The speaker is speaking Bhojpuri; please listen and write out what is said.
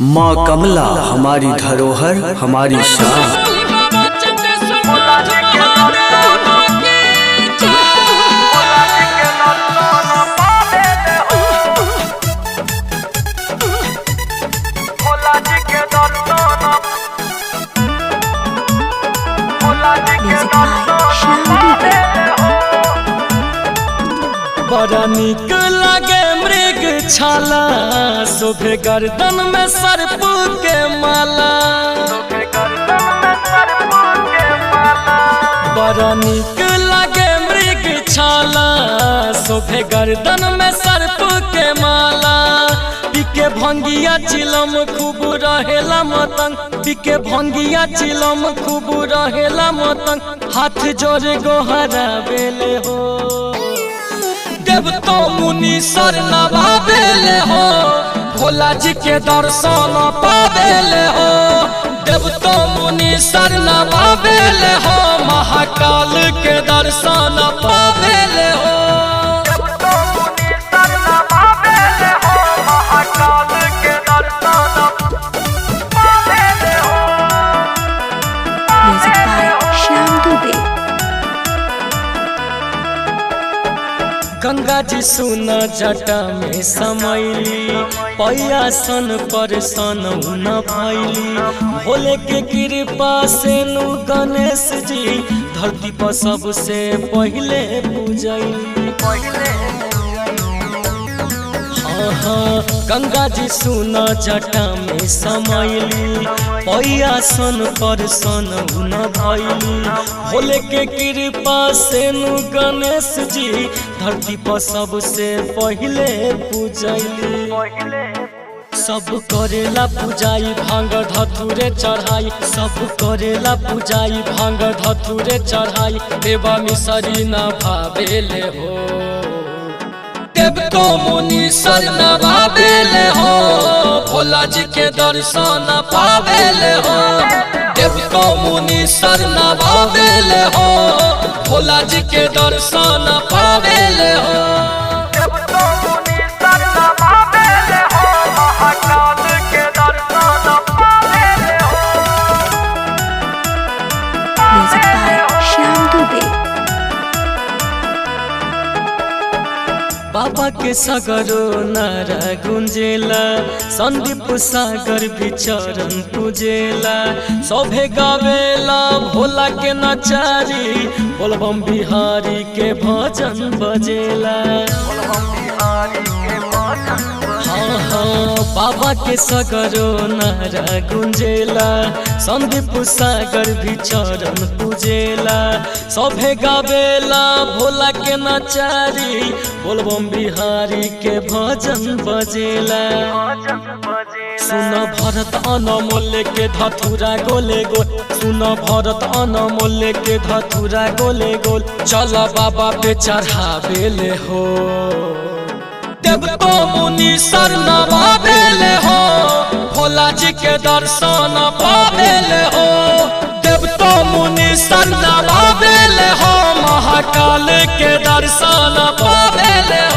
माँ कमला हमारी धरोहर हमारी शान। बड़ा निक लागे मृग छाला, शोभे गर्दन में सर्प के माला। बड़ा निक लागे मृग छाला, शोभे गर्दन में सर्प के माला। पिके भंगिया चिलम खूब रहेला मतंग, पिके भंगिया चिलम खूब रहेला मतंग। हाथ जोड़े गोहरा बेले हो, देव तो मुनि सर नवाबेले हो। भोला जी के दर्शन पावेले हो, देव तो मुनि सर नवाबेले हो। महाकाल के दर्शन पावेले हो। गंगा जी सुना जटा में समैली, पैयासन पर सनऊ न भैली। भोले के कृपा से नु गणेश जी, धरती पर सबसे पहले पूजैली। गंगा जी सुना जटा में समैली, पैयासन पर सनऊ न भैली। भोले के कृपा से नु गणेश जी, धरती पर सबसे पहले पूजैली। सब करेला पूजाई भांग धतूरे चढ़ाई, सब करेला पूजाई भांग धतूरे चढ़ाई। देवा मिसरी न भावेले हो, देव तो मुनि सर नवाबेले हो। भोला जी के दर्शन पावेले हो, देव तो मुनि सर नवाबेले हो। भोला जी के दर्शन पावेले हो। बाबा के सगरो नारा गुंजेला, संदीप सागर भी चरण पूजेला। सभे गावेला भोला के नचारी, बोलबम बिहारी के भजन बजेला। बाबा के सगरो नारा गुंजेला, संदीप सागर भी चरण पूजेला। सभे गावेला भोला के नचारी, बोलबम बिहारी के भजन बजेला। सुन भरत अनमोल के धतूरा गोले गोल, सुन भरत अनमोल के धतूरा गोले गोल। चल बाबा पे चढ़ावेले हो, देव तो मुनि सर नवाबेले हो। भोला जी के दर्शन पावेले हो, देव तो मुनि सर नवाबेले हो। महाकाल के दर्शन पावेले हो।